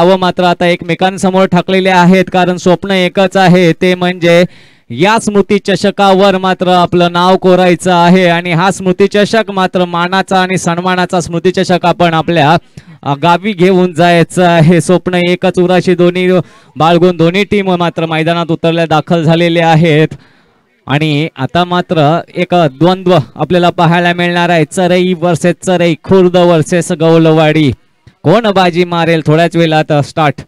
धावा मात्र आता एकमेकांसमोर ठाकलेले आहेत, कारण स्वप्न एकच आहे, ते म्हणजे या स्मृती चषकावर मात्र आपलं नाव कोरायचं आहे. आणि हा स्मृती चषक मात्र मानाचा आणि सन्मानाचा स्मृती चषक आपण आपल्या गावी घेऊन जायचं आहे. स्वप्न एकच उराशी दोन्ही बाळगून दोन्ही टीम मात्र मैदानात उतरल्या दाखल झालेले आहेत. आणि आता मात्र एक द्वंद्व आपल्याला पाहायला मिळणार आहे, चरई वर्सेस चरई, खुर्द वर्सेस गौलवाडी. कोण बाजी मारेल थोड्याच वेळात स्टार्ट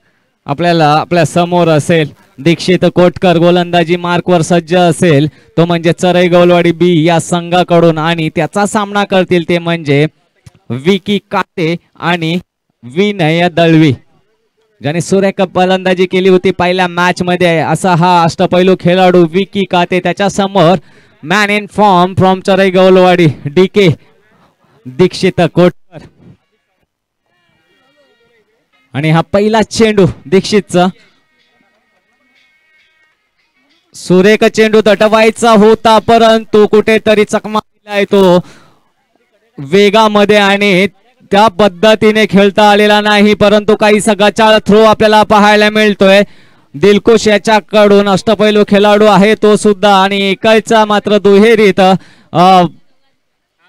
आपल्याला आपल्या समोर असेल. दीक्षित कोटकर गोलंदाजी मार्कवर सज्ज असेल, तो म्हणजे चरई गौलवाडी बी या संघाकडून. आणि त्याचा सामना करतील ते म्हणजे विकी काते आणि विनय दळवी, ज्याने सुरेख फलंदाजी केली होती पहिल्या मॅच मध्ये. असा हा अष्टपैलू खेळाडू विकी काते. त्याच्या समोर मॅन इन फॉर्म फ्रॉम चरई गौलवाडी DK दीक्षित कोटकर. आणि हा पहिला चेंडू दीक्षितचा, सुरेख चेंडू तटवायचा होता, परंतु कुठेतरी चकमा दिलाय तो वेगामध्ये आणि त्या पद्धतीने खेळता आलेला नाही. परंतु काही गचाळ थ्रो आपल्याला पाहायला मिळतोय दिलखुश याच्याकडून. अष्टपैलू खेळाडू आहे तो सुद्धा, आणि एकाचा मात्र दुहेरीत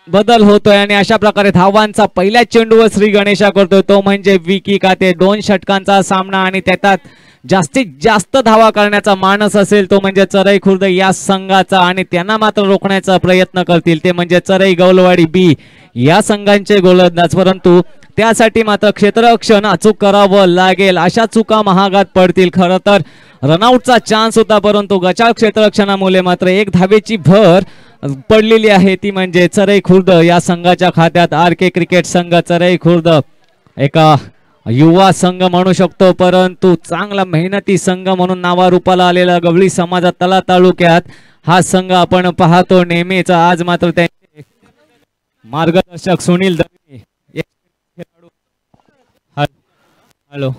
बदल होतोय. आणि अशा प्रकारे धावांचा पहिल्या चेंडूवर श्री गणेशा करतोय, तो म्हणजे विकी काते. 2 षटकांचा सामना आणि त्यात जास्तीत जास्त धावा करण्याचा मानस असेल तो म्हणजे चरई खुर्द या संघाचा. आणि त्यांना मात्र रोखण्याचा प्रयत्न करतील ते म्हणजे चरई गौलवाडी बी या संघांचे गोलंदाज. परंतु त्यासाठी मात्र क्षेत्ररक्षण अचूक करावं लागेल, अशा चुका महागात पडतील. खरं तर रनआउटचा चान्स होता, परंतु गचाळ क्षेत्ररक्षणामुळे मात्र 1 धावेची भर पडलेली आहे, ती म्हणजे चरई खुर्द या संघाच्या खात्यात. RK क्रिकेट संघ चरई खुर्द एका युवा संघ म्हणू शकतो, परंतु चांगला मेहनती संघ म्हणून नावारूपाला आलेला गवळी समाजात तला तालुक्यात हा संघ आपण पाहतो नेहमीच. आज मात्र त्यांचे मार्गदर्शक सुनील दळवी खेळाडू हॅलो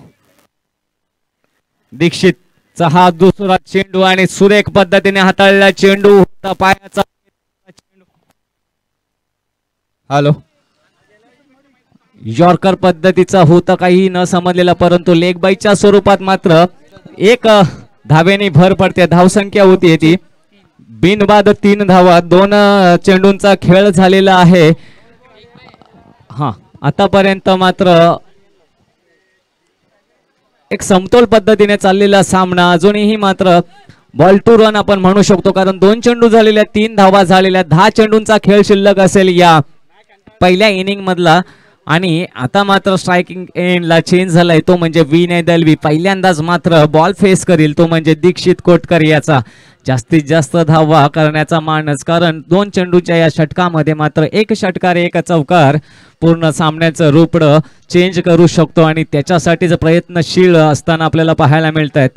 दीक्षितचा हा दुसरा चेंडू आणि सुरेख पद्धतीने हाताळलेला चेंडू होता पायाचा चेंडू. हॅलो यॉर्कर पद्धतीचा होता, काही न समजलेला, परंतु लेग बाईच्या स्वरूपात मात्र 1 धावेने भर पडते. धावसंख्या होती ती बिनबाद 3 धावा. 2 चेंडूंचा खेळ झालेला आहे. हा आतापर्यंत मात्र एक समतोल पद्धतीने चाललेला सामना. अजूनही मात्र बॉल टू रन आपण म्हणू शकतो, कारण 2 चेंडू झालेल्या, 3 धावा झालेल्या, 10 चेंडूंचा खेळ शिल्लक असेल या पहिल्या इनिंग मधला. आणि आता मात्र स्ट्रायकिंग एंडला चेंज झालाय, तो म्हणजे विनय दळवी. पहिल्यांदाच मात्र बॉल फेस करील तो म्हणजे दीक्षित कोटकर याचा. जास्तीत जास्त धावा करण्याचा मानस, कारण 2 चेंडूच्या या षटकामध्ये मात्र 1 षटकार 1 चौकार पूर्ण सामन्याचं रूप चेंज करू शकतो. आणि त्याच्यासाठीच प्रयत्नशील असताना आपल्याला पाहायला मिळत आहेत.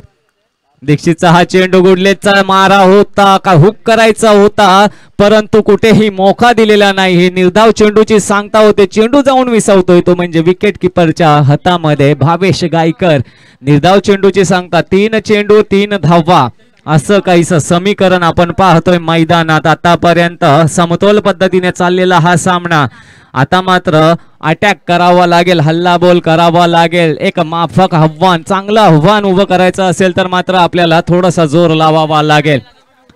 दीक्षितचा हा चेंडू गुडलेचा मारा होता का हुक करायचा होता, परंतु कुठेही मोका दिलेला नाही. निर्धाव चेंडूची सांगता होते, चेंडू जाऊन विसावतोय तो म्हणजे विकेट किपरच्या हातामध्ये भावेश गायकर. निर्धाव चेंडूची सांगता, 3 चेंडू 3 धावा असं काहीच समीकरण आपण पाहतोय मैदानात. आतापर्यंत समतोल पद्धतीने चाललेला हा सामना. आता मात्र अटॅक करावा लागेल, हल्ला बोल करावा लागेल. एक माफक आव्हान, चांगलं आव्हान उभं करायचं असेल तर मात्र आपल्याला थोडासा जोर लावावा लागेल.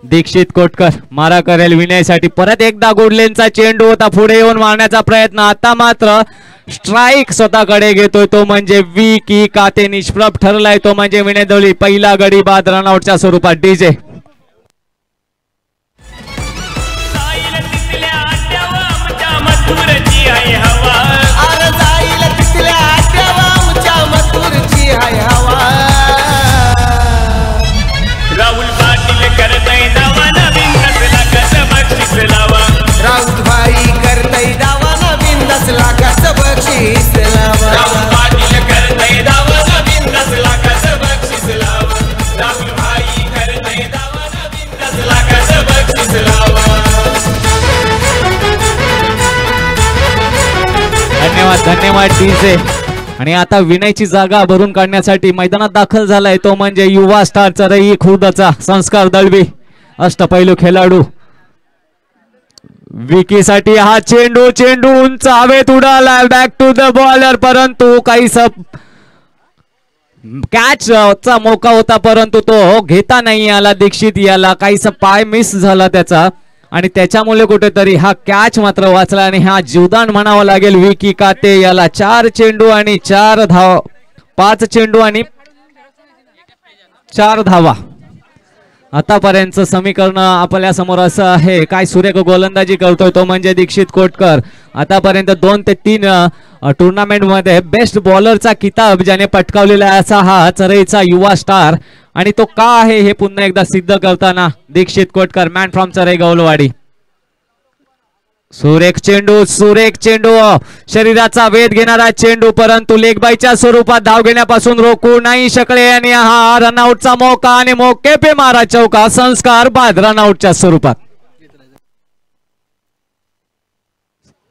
दीक्षित कोटकर मारा करेल विनयसाठी. परत एकदा गोडलेंचा चेंडू होता, पुढे येऊन मारण्याचा प्रयत्न. आता मात्र स्ट्राइक स्वतःकडे घेतोय तो म्हणजे विकी काते. निष्प्रभ ठरलाय तो म्हणजे विनय दळवी. पहिला गडी बाद रनआउटच्या स्वरूपात. डीजे राहुल पाटील करतय दावा नवीन दसला कसं बक्षीस लावा. राहुल भाई करतय दावा नवीन 10 लाखाचं बक्षीस लावा. राहुल पाटील करतय दावा नवीन 10 लाखाचं बक्षीस लावा. राहुल भाई करतय दावा नवीन 10 लाखाचं बक्षीस लावा. धन्यवाद धन्यवाद डीजे. आणि आता विनयची जागा भरून काढण्यासाठी मैदानात दाखल झालाय तो म्हणजे युवा स्टार चरई खुर्दचा संस्कार दळवी. अष्टपैलू खेळाडू विकीसाठी हा चेंडू उंच हवेत उडाला. बॅक टू द बॉलर, परंतु काही कॅच चा मौका होता परंतु तो घेता नाही आला दीक्षित याला, काहीसा पाय मिस झाला त्याचा आणि त्याच्यामुळे कुठेतरी हा कॅच मात्र वाचला आणि हा जीवदान म्हणावा लागेल विकी काते याला. 4 चेंडू आणि 4 धावा, 5 चेंडू आणि 4 धावा. आतापर्यंत समीकरण आपल्या समोर असं आहे. काय सुरेख गोलंदाजी करतोय तो म्हणजे दीक्षित कोटकर. आतापर्यंत 2 ते 3 टुर्नामेंट मध्ये बेस्ट बॉलरचा किताब ज्याने पटकावलेला असा हा चरईचा युवा स्टार आणि तो का आहे हे पुन्हा एकदा सिद्ध करताना दीक्षित कोटकर, मॅन फ्रॉम चरई गौलवाडी. सुरेख चेंडू शरीराचा वेध घेणारा चेंडू परंतु लेगबाईच्या स्वरूपात धाव घेण्यापासून रोखू नाही शकले आणि हा रनआउटचा मौका आणि मौके पे मारा चौका. संस्कार बाद रनआउटच्या स्वरूपात.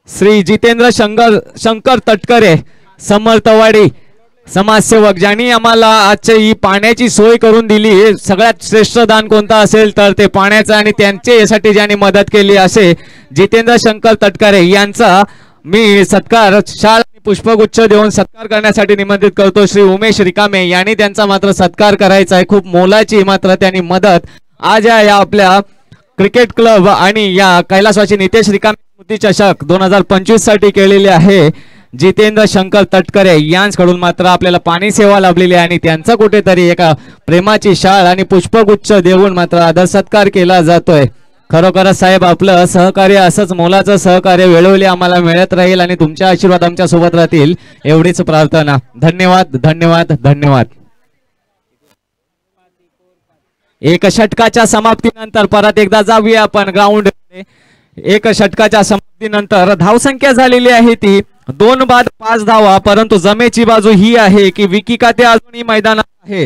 श्री जितेंद्र शंकर तटकरे समर्थवाडी समाजसेवक ज्यांनी आम्हाला आजची ही पाण्याची सोय करून दिली. सगळ्यात श्रेष्ठ दान कोणतं असेल तर ते पाण्याचं आणि त्यांचे यासाठी ज्यांनी मदत केली असे जितेंद्र शंकर तटकरे यांचा मी सत्कार शाल पुष्पगुच्छ देऊन सत्कार करण्यासाठी निमंत्रित करतो. श्री उमेश रिकामे यांनी त्यांचा मात्र सत्कार करायचा आहे. खूप मोलाची मात्र त्यांनी मदत आज या आपल्या क्रिकेट क्लब आणि या कैलासवासी नितेश रिकामे स्मृती चषक 2025 साठी केलेले आहे. जितेंद्र शंकर तटकरे यांच्याकडून मात्र आपल्याला पाणी सेवा लाभलेली आहे आणि त्यांचा कुठेतरी एका प्रेमाची शाळ आणि पुष्पगुच्छ देऊन मात्र आदर सत्कार केला जातोय. खरोखरच साहेब आपलं सहकार्य असंच मोलाचं सहकार्य वेळोवेळी आम्हाला मिळत राहील आणि तुमच्या आशीर्वाद आमच्या सोबत राहतील एवढीच प्रार्थना. धन्यवाद धन्यवाद धन्यवाद. एक षटकाच्या समाप्तीनंतर परत एकदा जाऊया आपण ग्राउंड. एक षटकाच्या समाप्तीनंतर धावसंख्या झालेली आहे ती 2 बाद 5 धावा परंतु जमेची बाजू ही आहे की विकी काते अजूनही मैदानात आहे.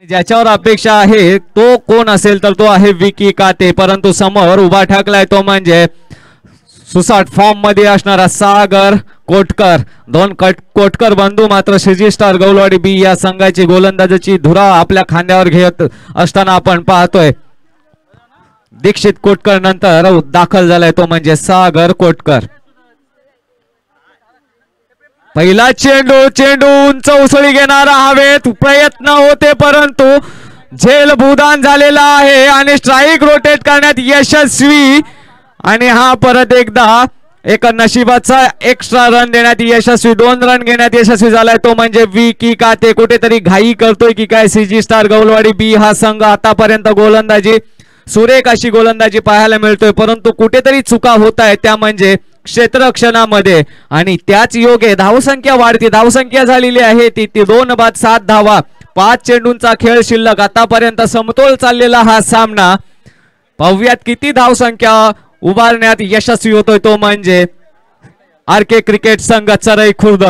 ज्याच्यावर अपेक्षा आहे तो कोण असेल तर तो आहे विकी काते परंतु समोर उभा ठाकलाय तो म्हणजे सुसाट फॉर्म मध्ये असणारा सागर कोटकर. 2 कोटकर बंधू मात्र श्रीजी स्टार गौलवाडी बी या संघाची गोलंदाजीची धुरा आपल्या खांद्यावर घेत असताना आपण पाहतोय. दीक्षित कोटकर नंतर दाखल झालाय तो म्हणजे सागर कोटकर. पहिला चेंडू उंच उसळी घेणारा हवेत प्रयत्न होते परंतु झेल भूदान झालेला आहे आणि स्ट्राईक रोटेट करण्यात यशस्वी आणि हा परत एकदा एक नशिबाचा एक्स्ट्रा रन देण्यात यशस्वी. 2 रन घेण्यात यशस्वी झालाय तो म्हणजे विकी काते. कुठेतरी घाई करतोय की काय सीजी स्टार गौलवाडी बी हा संघ. आतापर्यंत गोलंदाजी सुरेख अशी गोलंदाजी पाहायला मिळतोय परंतु कुठेतरी चुका होत आहेत त्या म्हणजे क्षेत्ररक्षणामध्ये आणि त्याच योगे धावसंख्या वाढते. धावसंख्या झालेली आहे ती 2 बाद 7 धावा. 5 चेंडूंचा खेळ शिल्लक. आतापर्यंत समतोल चाललेला हा सामना. पाहुयात किती धावसंख्या उभारण्यात यशस्वी होतोय तो म्हणजे आरके क्रिकेट संघ चरई खुर्द.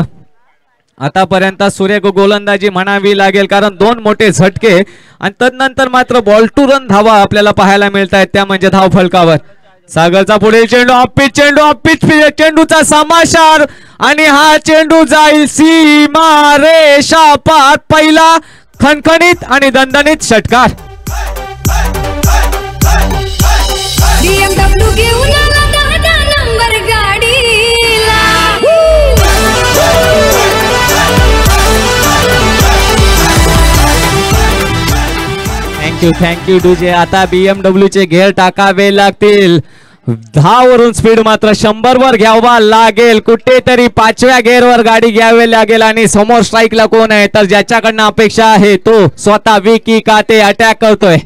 आतापर्यंत सुरेख गोलंदाजी म्हणावी लागेल कारण 2 मोठे झटके आणि तदनंतर मात्र बॉल टू रन धावा आपल्याला पाहायला मिळत आहेत त्या म्हणजे धाव फलकावर. सागरचा पुढील चेंडू चेंडूचा समाचार आणि हा चेंडू जाईल सीमा रेषा पार. पहिला खणखणीत आणि दणदणीत षटकार. BMW घेऊन आला 10 नंबर गाडीला. थँक्यू डूजे. आता BMW चे गेअर टाकावे लागतील. 10 वरून स्पीड मात्र 100 वर घ्यावा लागेल. कुठेतरी 5व्या गेअर वर गाडी घ्यावी लागेल आणि समोर स्ट्राईकला कोण आहे तर ज्याच्याकडनं अपेक्षा आहे तो स्वतः विकी काते अटॅक करतोय.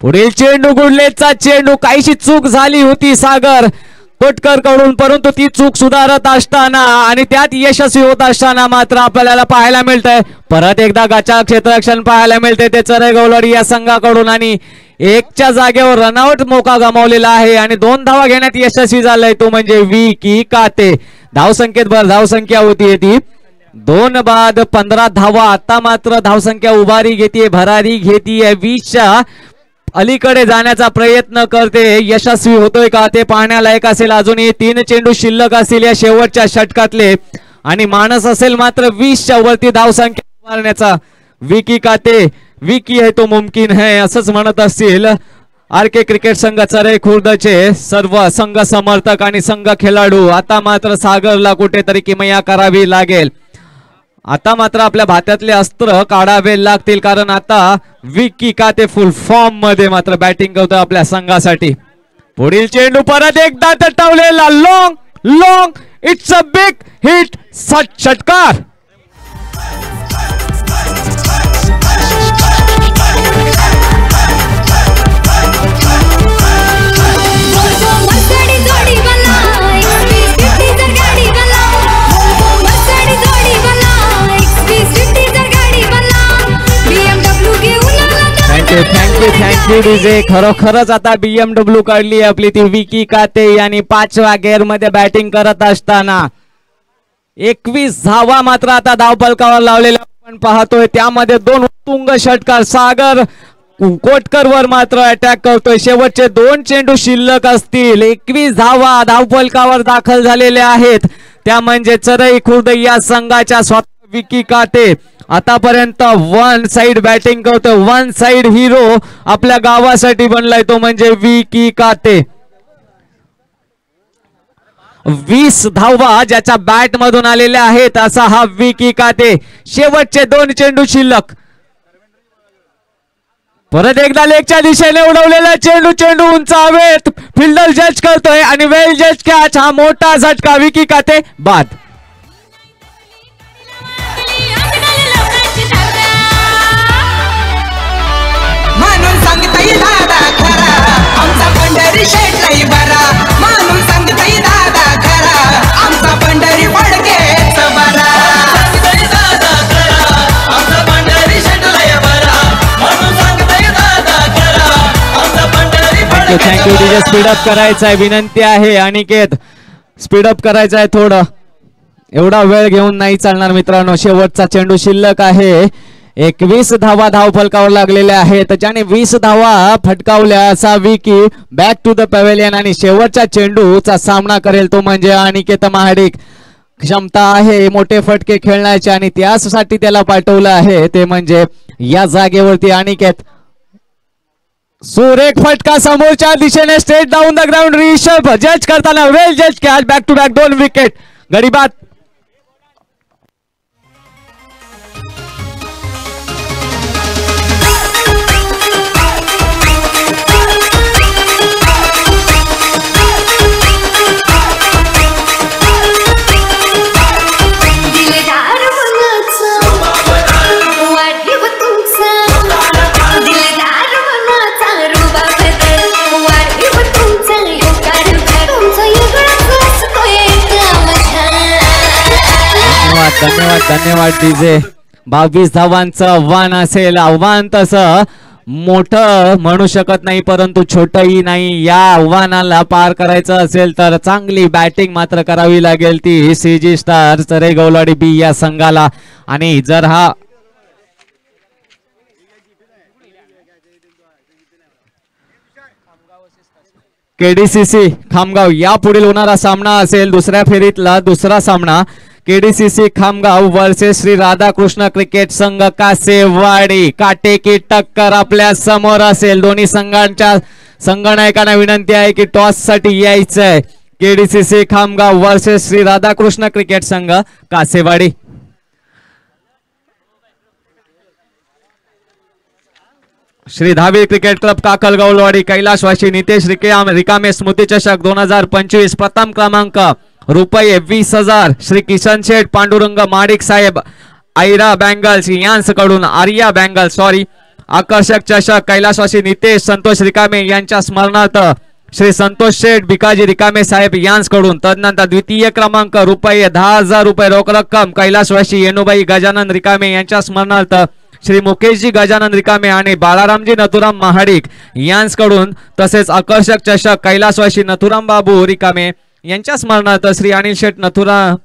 पुढील चेंडू गुडलेचा चेंडू. काहीशी चूक झाली होती सागर कोटकर कडून परंतु ती चूक सुधारत असताना आणि त्यात यशस्वी होत असताना मात्र आपल्याला पाहायला मिळतंय परत एकदा गचा क्षेत्ररक्षण पाहायला मिळते ते चरई गौलवाडी या संघाकडून आणि 1च्या जागेवर रनआउट मौका गमावलेला आहे आणि 2 धावा घेण्यात यशस्वी झालाय तो म्हणजे विकी काते. धावसंख्येत धावसंख्या होती ती 2 बाद 15 धावा. आता मात्र धावसंख्या उभारी घेते भरारी घेते 20च्या अलीकडे जाण्याचा प्रयत्न करते. यशस्वी होतोय का ते पाहण्यालायक असेल. अजूनही 3 चेंडू शिल्लक असतील या शेवटच्या षटकातले आणि मानस असेल मात्र 20च्या वरती धावसंख्या मारण्याचा. विकी काते विकी है तो मुमकिन है असंच म्हणत असतील आरके क्रिकेट संघ चरई खुर्दचे सर्व संघ समर्थक आणि संघ खेळाडू. आता मात्र सागरला कुठेतरी किमया करावी लागेल. आता मात्र आपल्या भात्यातले अस्त्र काढावे लागतील, कारण आता विकी काते फुल फॉर्म मध्ये मात्र बॅटिंग करतोय आपल्या संघासाठी. पुढील चेंडू परत एकदा तटवलेला long long, it's a big hit, षटकार. Thank you DJ. खरोखरच आता BMW काढली आपली ती विकी काते यांनी 5व्या गेअर मध्ये बॅटिंग करत असताना 21 धावा मात्र आता धावफलकावर लावलेल्या आपण पाहतोय. त्यामध्ये 2 उत्तुंग षटकार. सागर कोटकर वर मात्र अटॅक करतोय. शेवटचे 2 चेंडू शिल्लक असतील. 21 धावा धावफलकावर दाखल झालेल्या आहेत. त्या म्हणजे चरई खुर्द या संघाच्या स्वतः विकी काते आतापर्यंत 1 साइड बॅटिंग करतोय. 1 साइड हिरो आपल्या गावासाठी बनलाय, तो म्हणजे विकी काते. 20 धावा ज्याच्या बॅट मधून आलेल्या आहेत असा हा विकी काते. शेवटचे 2 चेंडू शिल्लक. परत एकदा लेगच्या दिशेने उडवलेला चेंडू उंचावेत. फिल्डर जज करतोय आणि वेल जज कॅच. हा मोठा झटका. विकी काते बाद. म्हणून सांगताय दादा खरा आमचा पंढरी शेटलाही बरा. म्हणून सांगताय दादा खरा आमचा पंढरी फडकेच बरा. सांगताय दादा खरा आमचा पंढरी शेटलाही बरा. म्हणून सांगताय दादा खरा आमचा पंढरी फडकेच. Thank you DJ. स्पीडअप करायचा आहे, विनंती आहे अनिकेत. स्पीडअप करायचं आहे थोडं. एवढा वेळ घेऊन नाही चालणार मित्रांनो. शेवटचा चेंडू शिल्लक आहे. 21 धावा धावफलकावर लागलेल्या आहेत. ज्याने 20 धावा फटकावल्या असा Vicky back to the pavilion आणि शेवटच्या चेंडूचा सामना करेल तो म्हणजे अनिकेत महाडिक. क्षमता आहे मोठे फटके खेळण्याची आणि त्यासाठी त्याला पाठवलं आहे ते म्हणजे या जागेवरती अनिकेत. सुरेख फटका समोरच्या दिशेने straight down the ground. Rishabh जज करताना वेल जज catch. Back to back 2 wicket. गडीबाद. धन्यवाद धन्यवाद डीजे. 22 धावांचं आव्हान असेल. आव्हान तसं मोठं म्हणू शकत नाही परंतु छोटंही नाही. या आव्हानाला पार करायचं असेल तर चांगली बॅटिंग मात्र करावी लागेल ती CG स्टार चरई गौलाडी बी या संघाला. आणि जर हा KDCC खामगाव या पुढील होणारा सामना असेल. दुसऱ्या फेरीतला दुसरा सामना KDCC Khamgaon versus Shri Radhakrishna cricket संघ कासेवाडी. काटे की टक्कर आपल्या समोर असेल. दोन्ही संघांच्या संघनायकांना विनंती आहे की टॉस साठी यायचंय. KDCC Khamgaon versus Shri Radhakrishna cricket संघ कासेवाडी. श्री धावी क्रिकेट क्लब काकलगौलवाडी कैलासवासी नितेश रिकामे स्मृती चषक 2025 प्रथम क्रमांक रुपये 20,000 श्री किशन शेठ पांडुरंग माडिक साहेब आयरा बँगल्स यांच्याकडून आर्या बँगल आकर्षक चषक कैलासवासी नितेश संतोष रिकामे यांच्या स्मरणार्थ श्री संतोष शेठ भिकाजी रिकामे साहेब यांच्याकडून. तदनंतर द्वितीय क्रमांक रुपये 10,000 रुपये रोख रक्कम कैलासवासी येनुबाई गजानन रिकामे यांच्या स्मरणार्थ श्री मुकेशजी गजानन रिकामे आणि बाळारामजी नथुराम महाडिक यांच्याकडून. तसेच आकर्षक चषक कैलासवासी नथुराम बाबू रिकामे यांच्या स्मरणार्थ श्री अनिल शेठ नथुराम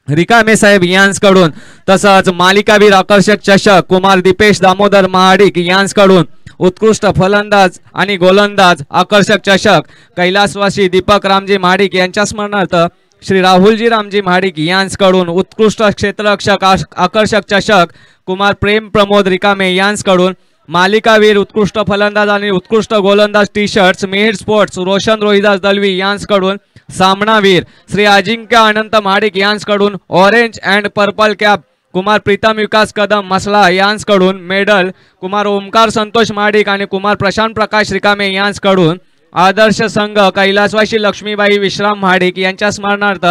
रिकामे साहेब यांच्याकडून. तसंच मालिकावीर आकर्षक चषक कुमार दीपेश दामोदर महाडिक यांच्याकडून. उत्कृष्ट फलंदाज आणि गोलंदाज आकर्षक चषक कैलासवासी दीपक रामजी महाडिक यांच्या स्मरणार्थ श्री राहुलजी रामजी महाडिक यांच्याकडून. उत्कृष्ट क्षेत्ररक्षक आकर्षक चषक कुमार प्रेम प्रमोद रिकामे यांच्याकडून. मालिकावीर उत्कृष्ट फलंदाज आणि उत्कृष्ट गोलंदाज T shirts Mihir sports Roshan Rohidas Dalvi यांच्याकडून. सामनावीर श्री अजिंक्य अनंत महाडिक यांच्याकडून orange and purple cap Kumar Pritam Vikas Kadam Masla यांच्याकडून मेडल कुमार ओमकार संतोष महाडिक आणि कुमार प्रशांत प्रकाश रिकामे यांच्याकडून आदर्श संघ कैलासवासी लक्ष्मीबाई विश्राम महाडिक यांच्या स्मरणार्थ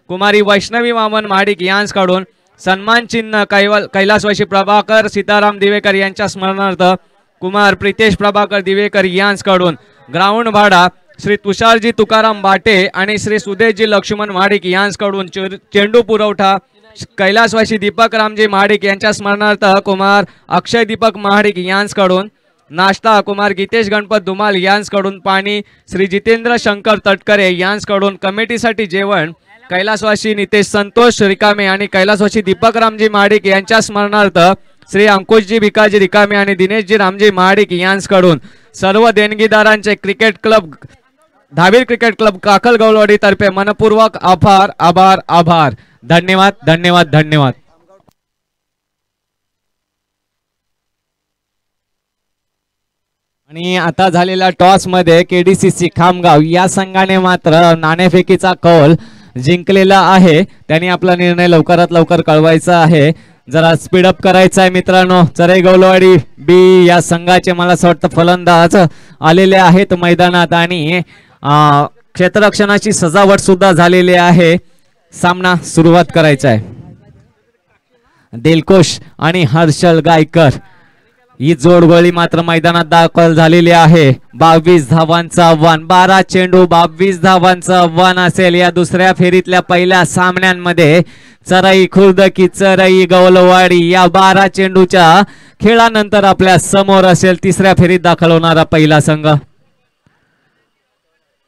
कुमारी वैष्णवी वामन महाडिक यांच्याकडून सन्मान चिन्ह कैलासवासी प्रभाकर सीताराम दिवेकर यांच्या स्मरणार्थ कुमार प्रितेश प्रभाकर दिवेकर यांच्याकडून ग्राउंड भाडा श्री तुषारजी तुकाराम बाटे आणि श्री सुदेशजी लक्ष्मण महाडिक यांच्याकडून चेंडू पुरवठा कैलासवासी दीपक रामजी महाडिक यांच्या स्मरणार्थ कुमार अक्षय दीपक महाडिक यांच्याकडून नाश्ता कुमार गीतेश गणपत धुमाल यांच्याकडून पाणी श्री जितेंद्र शंकर तटकरे यांच्याकडून कमिटीसाठी जेवण कैलासवासी नितेश संतोष रिकामे आणि कैलासवासी दीपक रामजी महाडिक यांच्या स्मरणार्थ श्री अंकुशजी भिकाजी रिकामे आणि दिनेशजी रामजी महाडिक यांच्याकडून सर्व देणगीदारांचे cricket club धाबीर cricket club काकल Gaulwadi तर्फे मनपूर्वक आभार आभार आभार. धन्यवाद धन्यवाद धन्यवाद. आणि आता झालेल्या टॉस मध्ये केडीसीसी खामगाव या संघाने मात्र नाणेफेकीचा कौल जिंकलेला आहे. त्यांनी आपला निर्णय लवकरात लवकर कळवायचा आहे. जरा स्पीडअप करायचा आहे मित्रांनो. चरे गौलवाडी बी या संघाचे मला असं वाटतं फलंदाज आलेले आहेत मैदानात आणि क्षेत्ररक्षणाची सजावट सुद्धा झालेली आहे. सामना सुरुवात करायचा आहे. दिलखुश आणि हर्षल गायकर ही जोडगोळी मात्र मैदानात दाखल झालेली आहे. 22 धावांचा आव्हान, 12 चेंडू 22 धावांचा आव्हान असेल या दुसऱ्या फेरीतल्या पहिल्या सामन्यांमध्ये. चराई खुर्द की चराई गौलवाडी या 12 चेंडूच्या खेळानंतर आपल्या समोर असेल तिसऱ्या फेरीत दाखल होणारा पहिला संघ.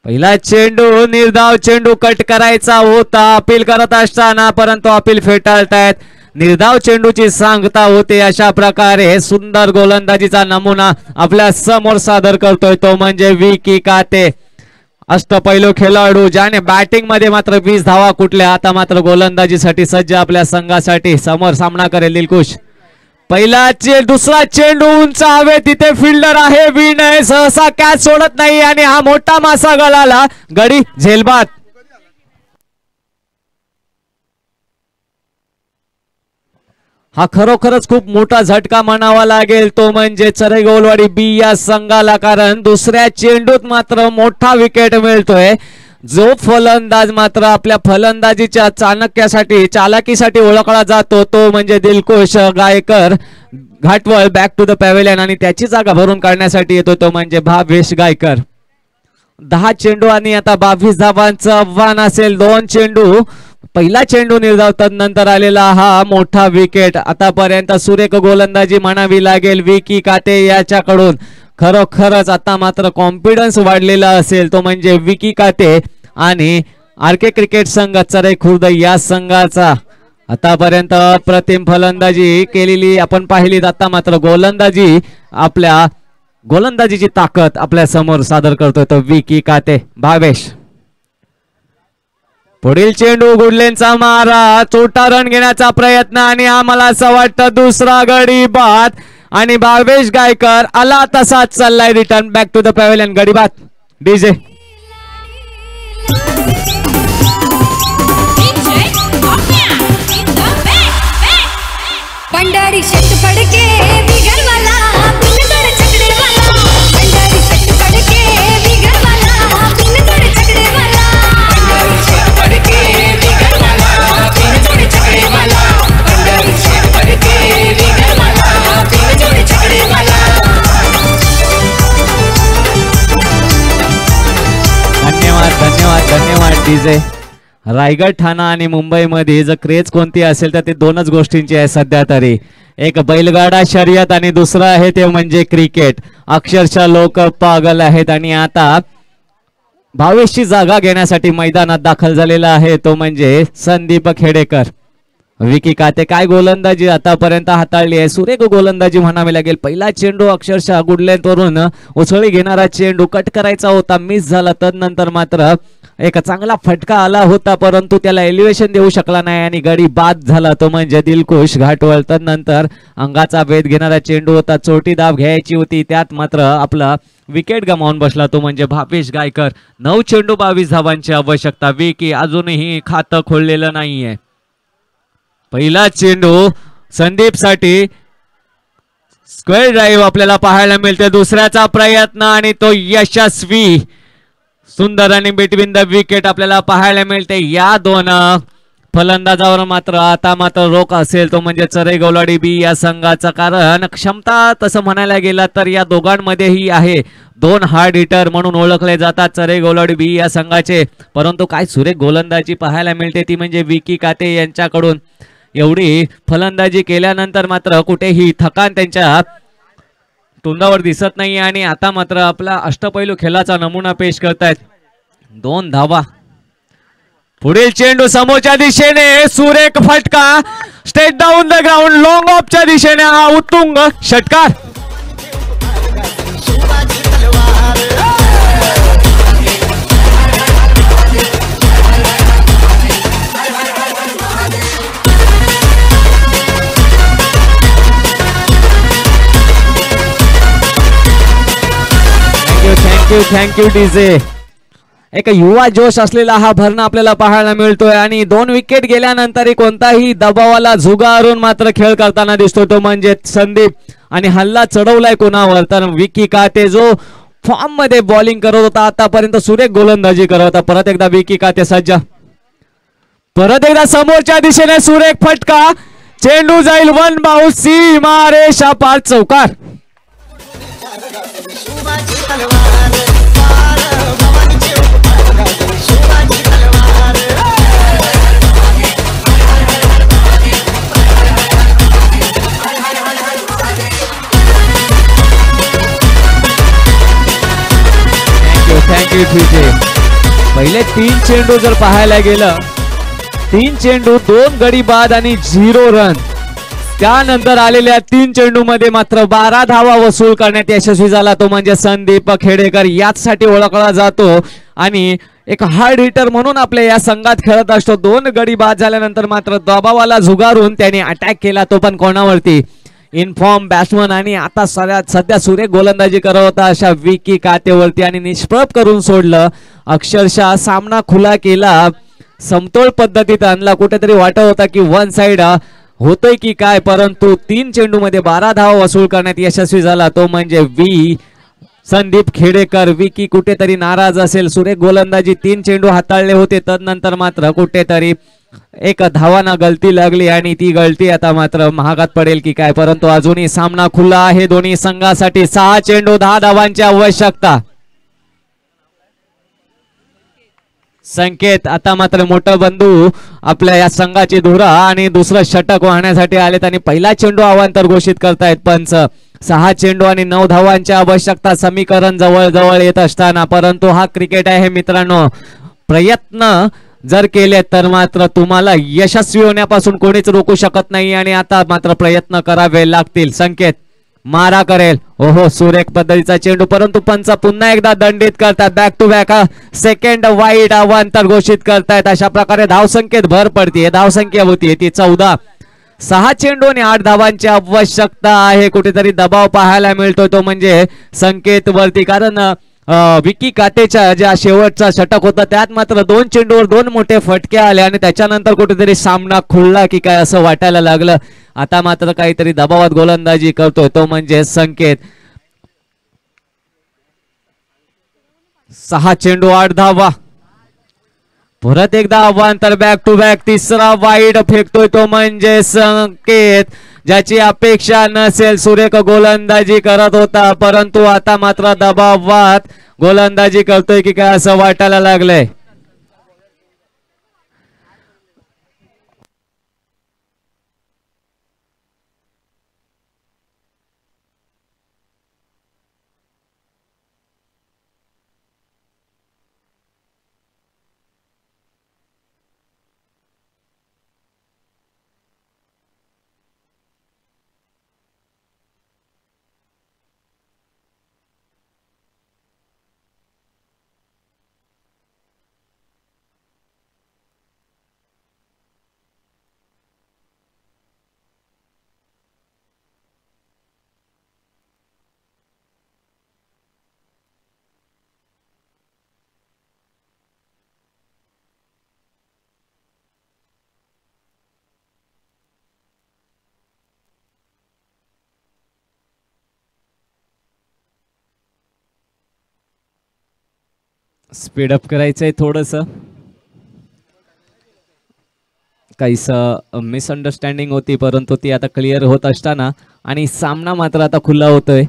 पहिला चेंडू निर्धाव चेंडू कट करायचा होता अपील करत असताना, परंतु अपील फेटाळतायत. निर्धाव चेंडूची सांगता होते. अशा प्रकारे सुंदर गोलंदाजीचा नमुना आपल्या समोर सादर करतोय तो म्हणजे विकी काते. अष्टपैलू खेळाडू ज्याने बॅटिंग मध्ये मात्र 20 धावा कुठल्या, आता मात्र गोलंदाजीसाठी सज्ज आपल्या संघासाठी समोर सामना करेल दिलखुश. पहिला दुसरा चेंडू उंच हवे तिथे फिल्डर आहे विनय, सहसा कॅच सोडत नाही आणि हा मोठा मासा गळाला. गडी झेलबाद. हा खरोखरच खूप मोठा झटका म्हणावा लागेल तो म्हणजे चरे गौलवाडी बी या संघाला, कारण दुसऱ्या चेंडूत मात्र मोठा विकेट मिळतोय. जो फलंदाज मात्र आपल्या फलंदाजीच्या चालाकीसाठी ओळखला जातो तो म्हणजे Dilkhush Gaikar Ghatwal back to the pavilion आणि त्याची जागा भरून काढण्यासाठी येतो तो म्हणजे भावेश गायकर. 10 चेंडू आणि आता 22 धावांचं आव्हान असेल. 2 चेंडू, पहिला चेंडू निर्धाव नंतर आलेला हा मोठा विकेट. आतापर्यंत सुरेख गोलंदाजी म्हणावी लागेल विकी काते याच्याकडून. खरोखरच आता मात्र कॉन्फिडन्स वाढलेला असेल तो म्हणजे विकी काते आणि आरके क्रिकेट संघ चरे खुर्द या संघाचा. आतापर्यंत अप्रतिम फलंदाजी केलेली आपण पाहिली, आता मात्र गोलंदाजीची ताकद आपल्या समोर सादर करतोय तो विकी काते. भावेश पुढील चेंडू गुडलेनचा मारा, छोटा रन घेण्याचा प्रयत्न आणि आम्हाला असं वाटतं दुसरा गडी बाद आणि भावेश गायकर आला तसाच चाललाय return back to the pavilion. गडी बाद. डीजे पंडारी शट पड़के बिगर वाला बिन तोड़ छकड़े वाला. पंडारी शट पड़के बिगर वाला बिन तोड़ छकड़े वाला. पंडारी शट पड़के बिगर वाला बिन तोड़ छकड़े वाला. पंडारी शट पड़के बिगर वाला बिन तोड़ छकड़े वाला. धन्यवाद धन्यवाद धन्यवाद डीजे. रायगड ठाणा आणि मुंबईमध्ये जर क्रेज कोणती असेल तर ते दोनच गोष्टींची आहे सध्या तरी. एक बैलगाडा शर्यत आणि दुसरं आहे ते म्हणजे क्रिकेट. अक्षरशः लोक पागल आहेत आणि आता भावेशची जागा घेण्यासाठी मैदानात दाखल झालेला आहे तो म्हणजे संदीप खेडेकर. विकी काते काय गोलंदाजी आतापर्यंत हाताळली आहे. सुरेख गोलंदाजी म्हणावी लागेल. पहिला चेंडू अक्षरशः गुडलेंथ वरून उसळी घेणारा चेंडू कट करायचा होता, मिस झाला. तदनंतर मात्र एक चांगला फटका आला होता परंतु त्याला एलिव्हेशन देऊ शकला नाही आणि गडी बाद झाला तो म्हणजे दिलखुश घाटवळ. तदनंतर अंगाचा वेध घेणारा चेंडू होता, चोटी दाब घ्यायची होती, त्यात मात्र आपला विकेट गमावून बसला तो म्हणजे भावेश गायकर. 9 चेंडू 22 धावांची आवश्यकता. विकी अजूनही खातं खोललेलं नाहीये. पहिला चेंडू संदीप साठी स्क्वेअर ड्राईव्ह आपल्याला पाहायला मिळते. दुसऱ्याचा प्रयत्न आणि तो यशस्वी. सुंदर आणि बिटवीन द विकेट आपल्याला पाहायला मिळते. या दोन फलंदाजावर मात्र आता मात्र रोख असेल तो म्हणजे चरे गोलाडी बी या संघाचा. कारण क्षमता तसं म्हणायला गेला तर या दोघांमध्येही आहे. 2 हार्ड हिटर म्हणून ओळखले जातात चरे गोलाडी बी या संघाचे. परंतु काय सुरेख गोलंदाजी पाहायला मिळते ती म्हणजे विकी काते यांच्याकडून. एवढी फलंदाजी केल्यानंतर मात्र कुठेही थकान त्यांच्या तोंडावर दिसत नाही. आणि आता मात्र आपला अष्टपैलू खेळाचा नमुना पेश करतायत. 2 धावा. पुढील चेंडू समोरच्या दिशेने सुरेख फटका. Straight down the ground long ऑफच्या दिशेने हा उत्तुंग षटकार. Thank you DJ. एक युवा जोश असलेला हा भरणा आपल्याला पाहायला मिळतोय. आणि 2 विकेट गेल्यानंतरही कोणताही दबावाला झुगारून मात्र खेळ करताना दिसतोय तो म्हणजे संदीप. आणि हल्ला चढवलाय कोणावर तर विकी काते जो फॉर्म मध्ये बॉलिंग करत होता आतापर्यंत. सुरेख गोलंदाजी करत होता. परत एकदा विकी काते सज्ज. परत एकदा समोरच्या दिशेने सुरेख फटका. चेंडू जाईल 1 बाउन्स. सीमारेषा पार चौकार. थँक्यू तुझे. पहिले 3 चेंडू जर पाहायला गेलं 3 चेंडू 2 गडी बाद आणि 0 रन. त्यानंतर आलेल्या 3 चेंडू मध्ये मात्र 12 धावा वसूल करण्यात यशस्वी झाला तो म्हणजे संदीप खेडेकर. याचसाठी ओळखला जातो आणि एक हार्ड हिटर म्हणून आपल्या या संघात खेळत असतो. 2 गडी बाद झाल्यानंतर मात्र दबावाला झुगारून त्याने अटॅक केला तो पण कोणावरती इनफॉर्म बॅट्समन. आणि आता सध्या सुरेख गोलंदाजी करत होता अशा विकी कातेवरती आणि निष्प्रभ करून सोडलं. अक्षरशः सामना खुला केला. समतोल पद्धतीत आणला. कुठेतरी वाटत होता की 1 साइड होतोय की काय. परंतु 3 चेंडू मध्ये 12 धावा वसूल करण्यात यशस्वी झाला तो म्हणजे संदीप खेडेकर. विकी कुठेतरी नाराज असेल. सुरेख गोलंदाजी 3 चेंडू हाताळले होते. तदनंतर मात्र कुठेतरी एक धावाना गलती लागली आणि ती गलती आता मात्र महागात पडेल की काय. परंतु अजूनही सामना खुला आहे दोन्ही संघासाठी. 6 चेंडू 10 धावांची आवश्यकता. संकेत आता मात्र मोठा बंधू आपल्या या संघाची धुरा आणि दुसरं षटक वाहण्यासाठी आलेत आणि पहिला चेंडू अवांतर घोषित करतायत पंच. 6 चेंडू आणि 9 धावांची आवश्यकता. समीकरण जवळ जवळ येत असताना परंतु हा क्रिकेट आहे मित्रांनो. प्रयत्न जर केले तर मात्र तुम्हाला यशस्वी होण्यापासून कोणीच रोखू शकत नाही आणि आता मात्र प्रयत्न करावे लागतील. संकेत मारा करेल. ओहो सुरेख पद्धतीचा चेंडू परंतु पंच पुन्हा एकदा दंडित करतात. Back to back second wide अवांतर घोषित करतायत. अशा प्रकारे धावसंख्येत भर पडते. धावसंख्या होती ती 14. 6 चेंडू आणि 8 धावांची आवश्यकता आहे. कुठेतरी दबाव पाहायला मिळतोय तो म्हणजे संकेत वरती. कारण विकी कातेच्या ज्या शेवटचा षटक होता त्यात मात्र 2 चेंडूवर 2 मोठे फटके आले आणि त्याच्यानंतर कुठेतरी सामना खुलला की काय असं वाटायला लागलं. आता मात्र काहीतरी दबावात गोलंदाजी करतोय तो म्हणजे संकेत. 6 चेंडू 8 धावा. परत एकदा अवांतर बॅक टू बॅक. तिसरा वाईड फेकतोय तो म्हणजे संकेत. ज्याची अपेक्षा नसेल. सुरेख गोलंदाजी करत होता परंतु आता मात्र दबावात गोलंदाजी करतोय की काय असं वाटायला लागलंय. स्पीडअप करायचंय थोडस, काहीस मिसअंडरस्टँडिंग होती परंतु ती आता क्लिअर होत असताना आणि सामना मात्र आता खुला होतोय.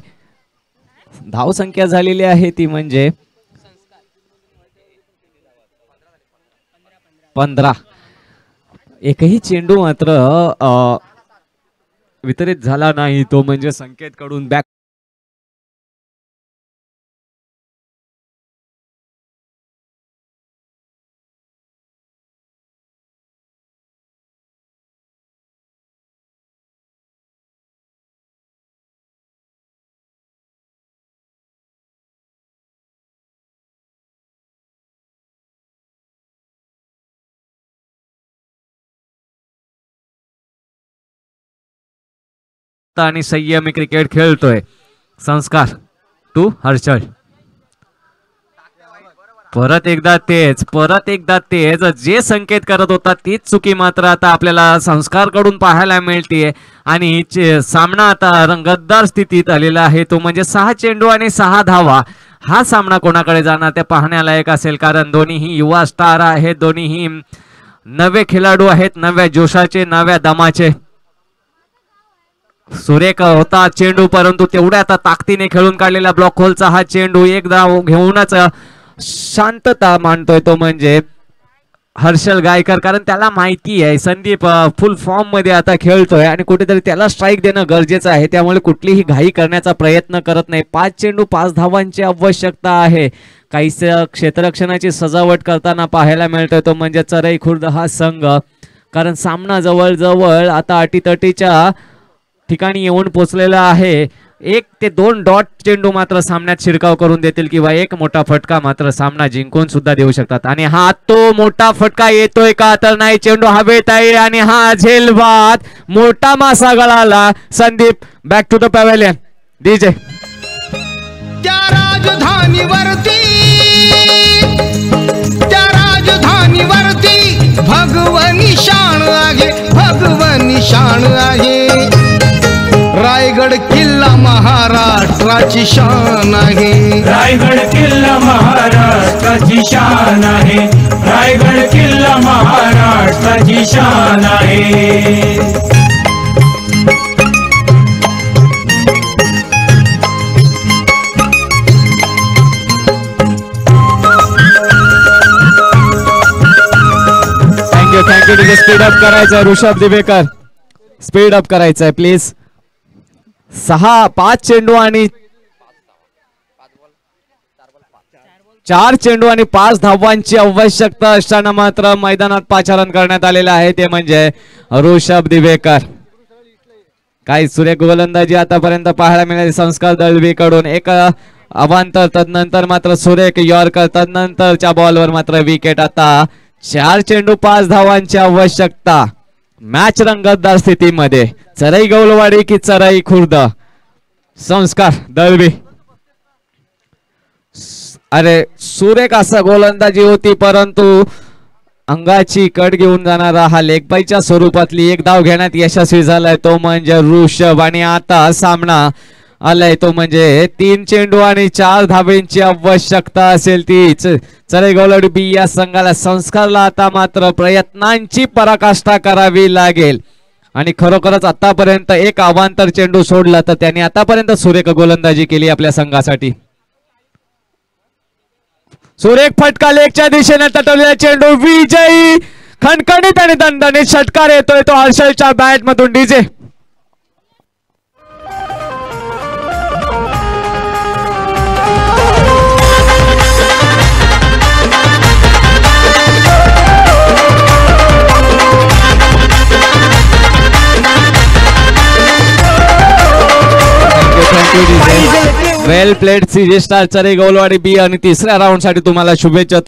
धाव संख्या झालेली आहे ती म्हणजे 15. एकही चेंडू मात्र वितरित झाला नाही, तो म्हणजे संकेत कडून बॅक. आणि संयमी क्रिकेट खेळतोय संस्कार टू हर्षल. परत एकदा तेज जे संकेत करत होता तीच चुकी मात्र आता आपल्याला संस्कार कडून पाहायला मिळते आणि सामना आता रंगतदार स्थितीत आलेला आहे, तो म्हणजे 6 चेंडू आणि 6 धावा. हा सामना कोणाकडे जाणार ते पाहण्यालायक असेल, कारण दोन्हीही युवा स्टार आहेत, दोन्हीही नवे खेळाडू आहेत, नव्या जोशाचे, नव्या दमाचे. सुरेख होता चेंडू परंतु तेवढ्या आता ताकदीने खेळून काढलेला ब्लॉक होलचा हा चेंडू एक धाव घेऊनच शांतता मांडतोय तो म्हणजे हर्षल गायकर, कारण त्याला माहिती आहे संदीप फुल फॉर्म मध्ये आता खेळतोय आणि कुठेतरी त्याला स्ट्राईक देणं गरजेचं आहे, त्यामुळे कुठलीही घाई करण्याचा प्रयत्न करत नाही. 5 चेंडू 5 धावांची आवश्यकता आहे. काहीच क्षेत्ररक्षणाची सजावट करताना पाहायला मिळतोय तो म्हणजे चरई खुर्द हा संघ, कारण सामना जवळ आता अटीतटीच्या ठिकाणी येऊन पोचलेला आहे. 1 ते 2 डॉट चेंडू मात्र सामन्यात शिरकाव करून देतील किंवा एक मोठा फटका मात्र सामना जिंकून सुद्धा देऊ शकतात. आणि हा तो मोठा फटका येतोय का तर नाही, चेंडू हवेत आहे आणि हा झेलबाद मोठा मासा गळाला. Sandeep back to the pavilion. DJ त्या राजधानीवरती भगवनी शान आहे, भगवनी शान आहे. रायगड किल्ला महाराष्ट्राची शान आहे, रायगड किल्ला महाराष्ट्राची शान आहे, रायगड किल्ला महाराष्ट्राची शान आहे. Thank you DJ. स्पीड अप करायचं ऋषभ दिवेकर, स्पीड अप करायचंय प्लीज. 5 चेंडू आणि 4 चेंडू आणि 5 धावांची आवश्यकता असताना मात्र मैदानात पाचारण करण्यात आलेलं आहे, ते म्हणजे ऋषभ दिवेकर. काही सुरेख गोलंदाजी आतापर्यंत पाहायला मिळाली संस्कार दळवीकडून. एक अवांतर, तदनंतर मात्र सुरेख यॉर्कर, तदनंतरच्या बॉलवर मात्र विकेट. आता 4 चेंडू 5 धावांची आवश्यकता. मॅच रंगतदार स्थितीमध्ये. चरई गौलवाडी की चरई खुर्द. संस्कार दळवी. अरे सुरेख असा गोलंदाजी होती परंतु अंगाची कट घेऊन जाणारा हा लेगबाईच्या स्वरूपातली एक धाव घेण्यात यशस्वी झालाय, तो म्हणजे ऋषभ. आणि आता सामना आलाय तो म्हणजे 3 चेंडू आणि 4 धावेंची आवश्यकता असेल तीच चरई गौलवाडी बी या संघाला. संस्कारला आता मात्र प्रयत्नांची पराकाष्ठा करावी लागेल आणि खरोखरच आतापर्यंत एक अवांतर चेंडू सोडला तर त्यांनी आतापर्यंत सुरेख गोलंदाजी केली आपल्या संघासाठी. सुरेख फटका लेगच्या दिशेने तटवलेला चेंडू विजयी खणखणीत आणि दणदणीत षटकार येतोय तो हर्षलच्या बॅट मधून. डीजे वेल प्लेड. सीजे स्टार चरई गौलवाडी बी आणि तिसऱ्या राऊंड साठी तुम्हाला शुभेच्छा.